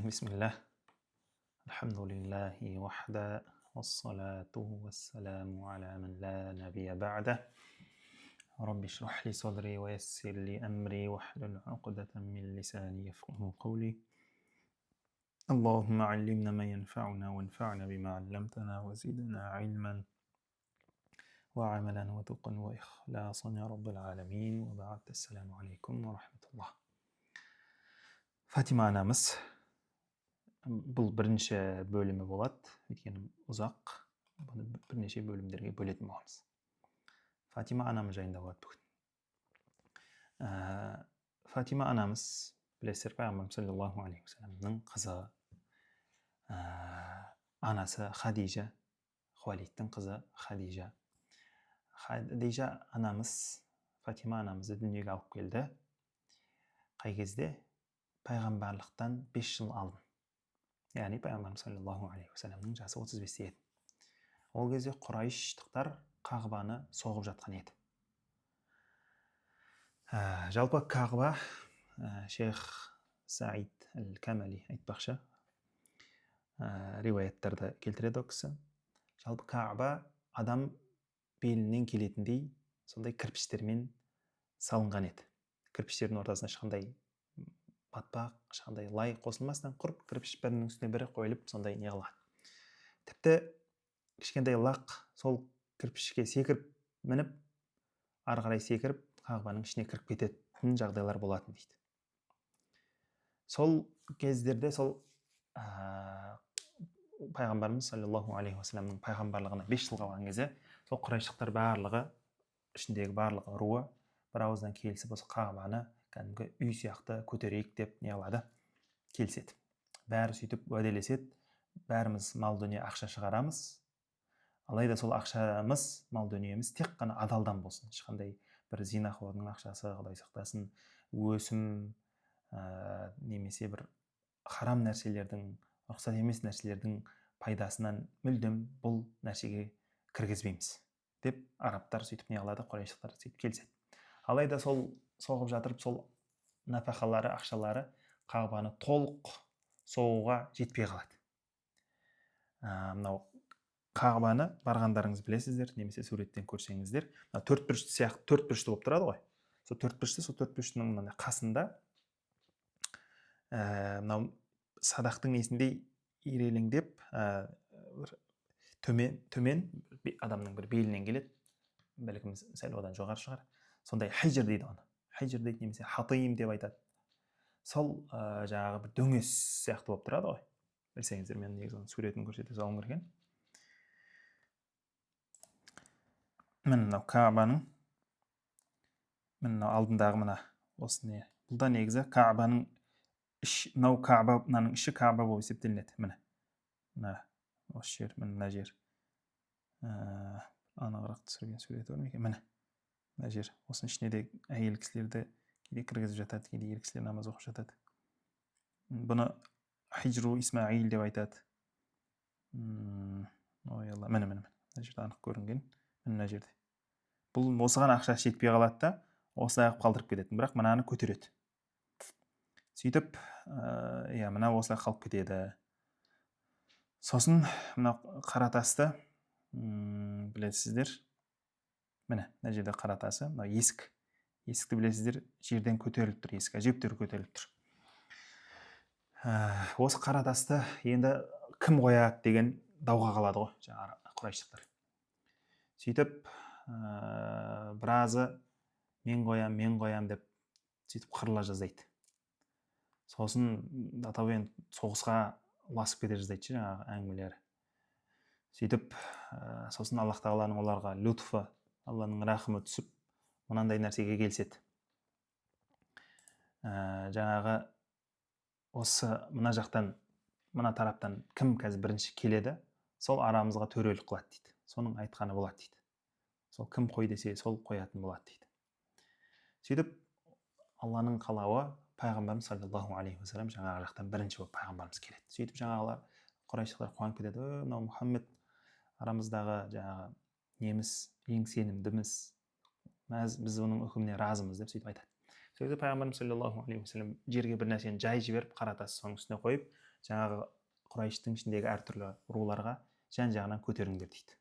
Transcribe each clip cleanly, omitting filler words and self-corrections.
بسم الله. الحمد لله وحده، والصلاة والسلام على من لا نبي بعده. رب اشرح لي صدري ويسر لي أمري واحلل عقدة من لساني يفقه قولي. اللهم علمنا ما ينفعنا وانفعنا بما علمتنا وزدنا علما وعملا وتقا وإخلاصا يا رب العالمين. وبعد، السلام عليكم ورحمة الله. Фатима анамыз, бұл бірінші бөлімі болады, өйткені ұзақ, бұны бірнеше бөлімдерге бөлетін боламыз. Фатима анамыз жайында болады бүгін. Фатима анамыз, білесіздер, пайғамбарымыз саллаллаху алейхи уассаламның қызы, анасы Хадижа, Хуалидтің қызы Хадижа. Хадижа анамыз Фатима анамызды дүниеге алып келді. Қай кезде? Пайғамбарлықтан 5 жыл алдын. Яғни пайғамбарымыз саллаллаху алейхи уассаламның жасы 35-те еді. Ол кезде Құрайыштықтар Қағбаны соғып жатқан еді. Жалпы Қағба, шейх Саид әл-Камали айтпақшы, риуаяттарды келтіреді ол кісі. Жалпы Қағба адам белінен келетіндей сондай кірпіштермен салынған еді. Кірпіштердің ортасына ешқандай батпақ, ешқандай лай қосылмастан құр кірпіш бірінің үстіне бірі қойылып сондай не қылған. Тіпті кішкентай лақ сол кірпішке секіріп мініп, ары қарай секіріп Қағбаның ішіне кіріп кететін жағдайлар болатын дейді. Сол кездерде сол пайғамбарымыз саллаллаху алейхи уассаламның пайғамбарлығына 5 жыл қалған кезде сол Құрайыштықтар барлығы, ішіндегі барлығы руы бір ауыздан келісіп осы Қағбаны кәдімгі үй сияқты көтерейік деп не қылады, келіседі. Бәрі сөйтіп уәделеседі, бәріміз мал дүние ақша шығарамыз, алайда сол ақшамыз, мал дүниеміз тек қана адалдан болсын. Ешқандай бір зинахордың ақшасы, Құдай сақтасын, өсім, немесе бір харам нәрселердің, рұқсат емес нәрселердің пайдасынан мүлдем бұл нәрсеге кіргізбейміз деп арабтар сөйтіп не қылады, Құрайыштықтар сөйтіп келіседі. Алайда сол соғып жатырып, сол нафақалары, ақшалары Қағбаны толық соғуға жетпей қалады. Мынау Қағбаны барғандарыңыз білесіздер, немесе суреттен көрсеңіздер, төртбұрышты сияқты төртбұрышты болып тұрады ғой. Сол төртбұрыштың қасында мынау садақтың несіндей ирелеңдеп, төмен адамның бір белінен келеді, бәлкім сәл одан жоғары шығар. Сондай хижр дейді оны. Хижр дейді, немесе хатим деп айтады. Сол жаңағы бір дөңес сияқты болып тұрады ғой. Білсеңіздер, мен негізі суретін көрсете салғым келген. Мынау Каабаның, мынау алдындағы мына осы не. Бұл да негізі Каабаның мынау Каабаның іші Кааба болып есептелінеді. Мына осы жер, мына жер. Анағырақ түсірген суреті бар ма екен? Мына жер. Осының ішіне де әйел кісілерді кейде кіргізіп жатады, кейде ер кісілер намаз оқып жатады. Бұны Хижру Исмаил деп айтады. Ой алла, міне. Мына жерде анық көрінген. Мына жерде. Бұл осыған ақша жетпей қалады да, осылай қалдырып кетеді. Бірақ мынаны көтереді. Сөйтіп, мына осылай қалып кетеді. Сосын мына қаратасты, білесіздер. Мына жерде қаратасы, мына есік. Есікті білесіздер, жерден көтеріліп тұр, есік әжептәуір көтеріліп тұр. Осы қаратасты енді кім қояды деген дауға қалады ғой, жаңағы Құрайыштықтар. Сөйтіп, біразы мен қоям деп сөйтіп қырыла жаздайды. Сосын атауын соғысқа ұласып кете жаздайды жаңағы әңгімелері. Сөйтіп, сосын Аллах тағаланың оларға лютфы, Алланың рахымы түсіп, мынандай нәрсеге келседі. Жаңағы осы мына жақтан, мына тараптан кім қазір бірінші келеді, сол арамызға төрелік қылады дейді. Соның айтқаны болады дейді. Сол кім қой десе, сол қоятын болады дейді. Сөйтіп, Алланың қалауы, пайғамбарымыз саллаллаху алейхи уассалам жаңағы жақтан бірінші болып пайғамбарымыз келеді. Сөйтіп жаңағылар Құрайыштықтар қуанып кетеді. Мынау Мұхаммед арамыздағы жаңағы неміз, ең сенімдіміз, біз оның үкіміне разымыз деп сөйтіп айтады. Сөйтіп пайғамбарымыз саллаллаху алейхи уассалам жерге бір нәрсені жай жіберіп, қаратасы соның үстіне қойып, жаңағы Құрайыштың ішіндегі әртүрлі руларға жан-жағынан көтеріңдер дейді.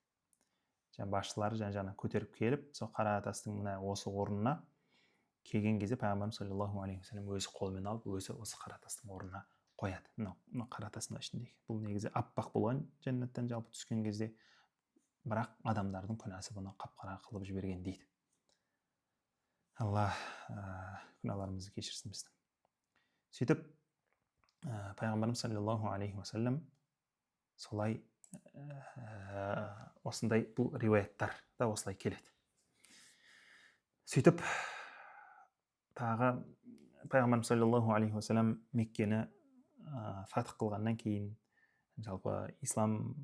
Жаңа басшылары жан-жағынан көтеріп келіп, сол қара тастың мына осы орнына келген кезде пайғамбарымыз саллаллаху алейхи уассалам өзі қолымен алып, өзі осы қара тастың орнына қояды. Мына қара тастың ішіндегі. Бұл негізі аппақ болған жәннаттан жалпы түскен кезде, бірақ адамдардың күнәсі бұны қап-қара қылып жіберген дейді. Алла күнәларымызды кешірсін біздің. Сөйтіп пайғамбарымыз саллаллаху алейхи уассалам солай осындай бұл риуаяттар да осылай келеді. Сөйтіп тағы пайғамбарымыз саллаллаху алейхи уассалам Меккені фатх қылғаннан кейін, жалпы ислам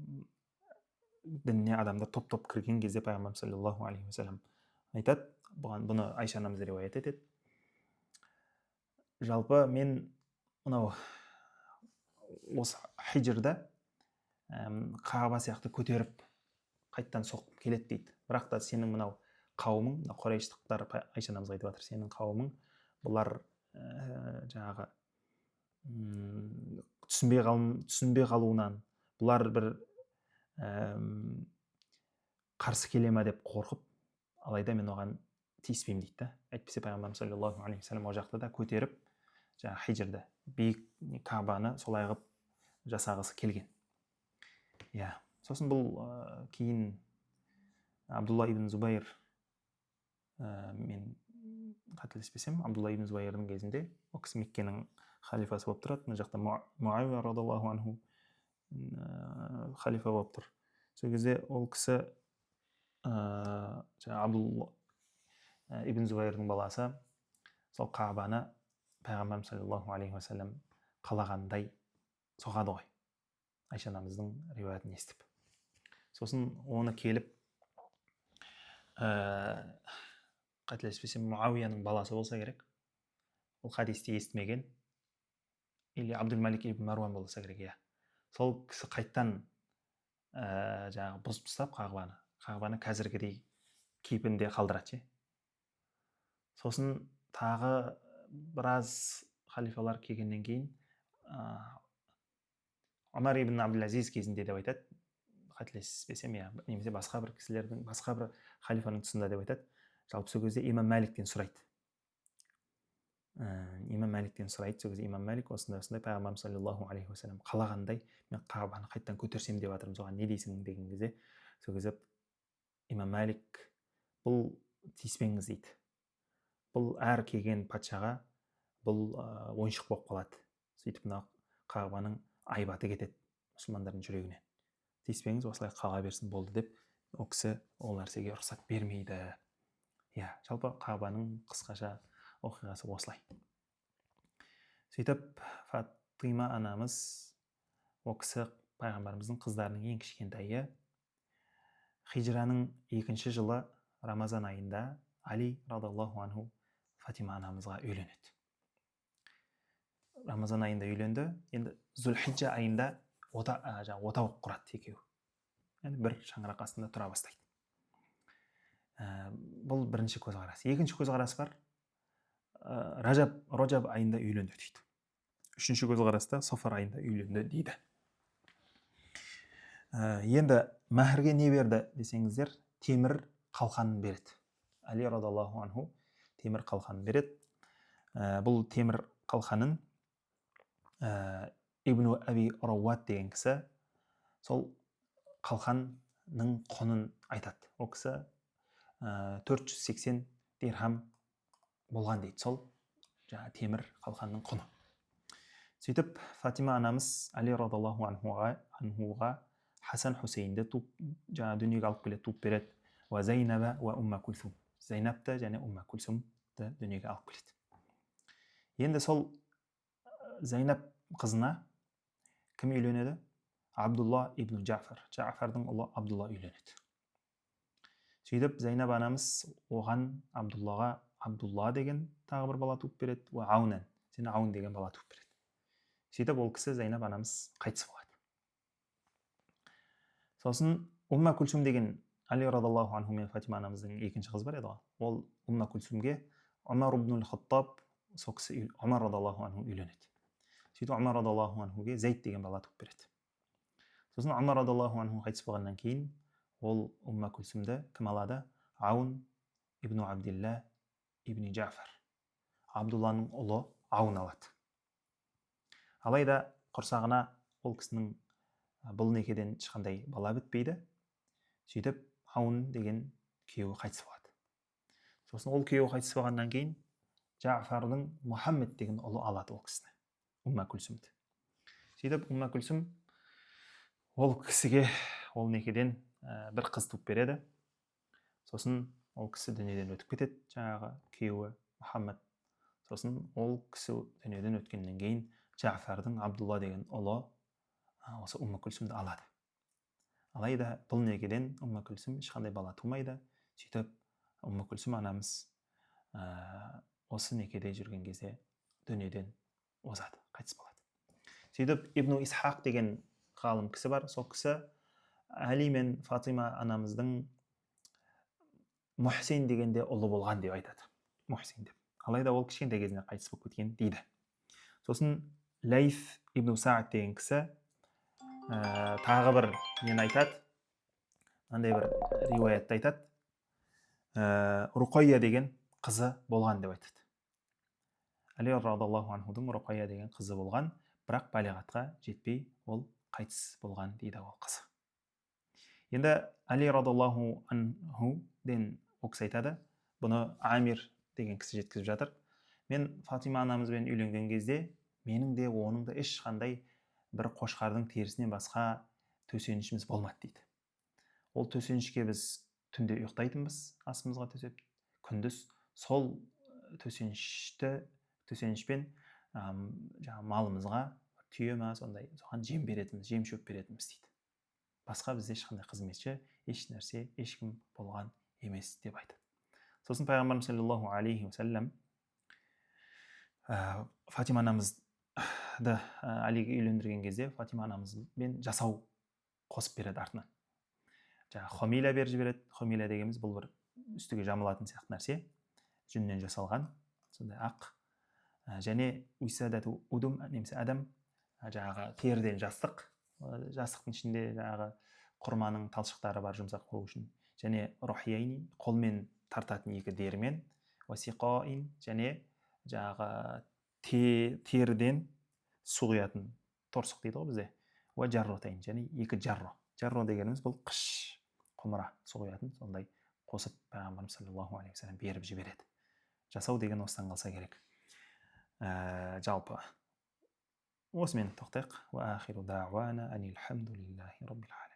дініне адамдар топ-топ кірген кезде пайғамбарымыз саллаллаху алейхи уассалам айтады, бұны Айша анамыз риуаят етеді. Жалпы мен мынау осы хижрда Қағба сияқты көтеріп қайттан соқып келеді дейді. Бірақ та сенің мынау қауымың, Құрайыштықтар, Айша анамыз айтып жатыр, сенің қауымың бұлар жаңағы түсінбей қалуынан, бұлар бір қарсы келе ме деп қорқып, алайда мен оған тиіспеймін дейді да. Әйтпесе пайғамбарымыз саллаллаху алейхи уассалам ол жақта да көтеріп, жаңағы хижрда биік Кабаны солай қылып жасағысы келген. Иә, сосын бұл кейін Абдулла ибн Зубайр, мен қателеспесем, Абдулла ибн Зубайрдың кезінде ол кісі Меккенің халифасы болып тұрады. Мына жақта Муавия радиаллаху анху халифа болып тұр. Сол кезде ол кісі Абдулла ибн Зубайрдың баласы сол Кабаны пайғамбарымыз саллаллаху алейхи уассалам қалағандай соғады ғой, Айша анамыздың риуаятын естіп. Сосын оны келіп қателеспесем Муавияның баласы болса керек, ол хадисті естімеген, или Абдул-Малик ибн Маруан болса керек, иә. Сол кісі қайттан жаңағы бұзып тастап Қағбаны қазіргідей кейпінде қалдырады. Сосын тағы біраз халифалар келгеннен кейін Омар ибн Абдул-Азиз кезінде деп айтады, қателеспесем, немесе басқа бір кісілердің, басқа бір халифаның тұсында деп айтады. Жалпы сол кезде имам Маликтен сұрайды. Сол кезде имам Малик осындай пайғамбарымыз саллаллаху алейхи уассалам қалағандай мен Қағбаны қайттан көтерсем деп жатырмын, соған не дейсің деген кезде, сол кезде имам Малик бұл тиіспеңіз дейді. Бұл әр келген патшаға бұл ойыншық болып қалады. Сөйтіп мына Қағбаның айбаты кетеді мұсылмандардың жүрегінен. Тиіспеңіз, осылай қала берсін болды деп, ол кісі ол нәрсеге рұқсат бермейді. Иә, жалпы Қағбаның қысқаша оқиғасы осылай. Сөйтіп Фатима анамыз, ол кісі пайғамбарымыздың қыздарының ең кішкентайы. Хижраның 2-ші жылы Рамазан айында Али радиаллаху анху Фатима анамызға үйленеді. Рамазан айында үйленді. Енді Зүл-Хиджа айында отау құрады екеуі. Енді бір шаңырақ астында тұра бастайды. Бұл бірінші көзқарас. Екінші көзқарас бар. Раджаб айында үйленді дейді. Үшінші көзқараста Софар айында үйленді дейді. Енді мәһрге не берді десеңіздер, темір қалқанын береді. Али радиаллаху анху темір қалқанын береді. Бұл темір қалқанын Ибн Аби Рауат деген кісі сол қалқанның құнын айтады. Ол кісі 480 дирхам болған дейді, сол жаңа темір қалқанның құны. Сөйтіп Фатима анамыз Али радиаллаху анхуға Хасан Хусейнді жаңа дүниеге алып келеді, туып береді. Ва Зайнаба ва Умма Кульсум. Зайнапты және Умма Кульсумды дүниеге алып келеді. Енді сол Зайнап қызына кім үйленеді? Абдулла ибн Джафар. Джафардың ұлы Абдулла үйленеді. Сөйтіп Зайнап анамыз оған Абдуллаға Абдулла деген тағы бір бала туып береді. Ва Аунан, сені Аун деген бала туып береді. Сөйтіп ол кісі Зайнап анамыз қайтыс болады. Сосын Умма Кульсум деген Али радиаллаху анху мен Фатима анамыздың екінші қызы бар еді ғой. Ол Умма Кульсумге Омар ибн Хаттаб, сол кісі Омар радиаллаху анху үйленеді. сөйтіп омар радиаллаху анхуге зайд деген бала туып береді. Сосын омар радиаллаху анху қайтыс болғаннан кейін ол умма күлсімді кім алады? Аун ибн абдилла ибн джафар, абдулланың ұлы Аун алады. Алайда құрсағына ол кісінің бұл некеден ешқандай бала бітпейді. Сөйтіп Аун деген күйеуі қайтыс болады. Сосын ол күйеуі қайтыс болғаннан кейін Джафардың Мұхаммед деген ұлы алады ол кісіні, умма күлсімді. Сөйтіп умма күлсім ол кісіге ол некеден бір қыз туып береді. Сосын ол кісі дүниеден өтіп кетеді, жаңағы күйеуі Мұхаммед. Сосын ол кісі дүниеден өткеннен кейін Джафардың Абдулла деген ұлы осы умма күлсімді алады. Алайда бұл некеден умма күлсім ешқандай бала тумайды. Сөйтіп умма күлсім анамыз осы некеде жүрген кезде дүниеден озады, қайтыс болады. Сөйтіп Ибн Исхақ деген ғалым кісі бар. Сол кісі Әли мен Фатима анамыздың Мұхсин дегенде ұлы болған деп айтады. Мұхсин деп. Алайда ол кішкентай кезінде қайтыс болып кеткен дейді. Сосын Лейф ибн Саад деген кісі тағы бір нені айтады, мынандай бір риуаятты айтады. Руқайя деген қызы болған деп айтады. Әли радиаллаху анхудың Руқайя деген қызы болған, бірақ балиғатқа жетпей ол қайтыс болған дейді ол қызы. Енді Әли радиаллаху анхуден ол кісі айтады, бұны Амир деген кісі жеткізіп жатыр. Мен Фатима анамызбен үйленген кезде менің де оның да ешқандай бір қошқардың терісінен басқа төсенішіміз болмады дейді. Ол төсенішке біз түнде ұйықтайтынбыз, астымызға төсеп, күндіз сол төсенішпен малымызға түйе ма сондай соған жем беретінбіз, жем шөп беретінбіз дейді. Басқа бізде ешқандай қызметші, еш нәрсе, ешкім болған емес деп айтады. Сосын пайғамбарымыз саллаллаху алейхи уассалам Фатима анамызды Алиге үйлендірген кезде Фатима анамызбен жасау қосып береді артынан. Жаңағы хомиля беріп жібереді. Хомиля дегеніміз бұл бір үстіге жамылатын сияқты нәрсе, жүннен жасалған, сондай ақ. Және уисадату удум немесе адам, жаңағы теріден жастық, жастықтың ішінде жаңағы құрманың талшықтары бар жұмсақ қылу үшін. Және рухияйни, қолмен тартатын екі дермен, васиқаин, және жаңағы теріден су құятын торсық дейді ғой бізде. Уа жарротайн, және екі жарро. Жарро дегеніміз бұл қыш құмыра су құятын, сондай қосып пайғамбарымыз саллаллаху алейхи вассалам беріп жібереді. Жасау деген осыдан қалса керек. Жалпы осымен тоқтайық. Ва ахиру дa'wana анил хамдулиллахи раббил аламин.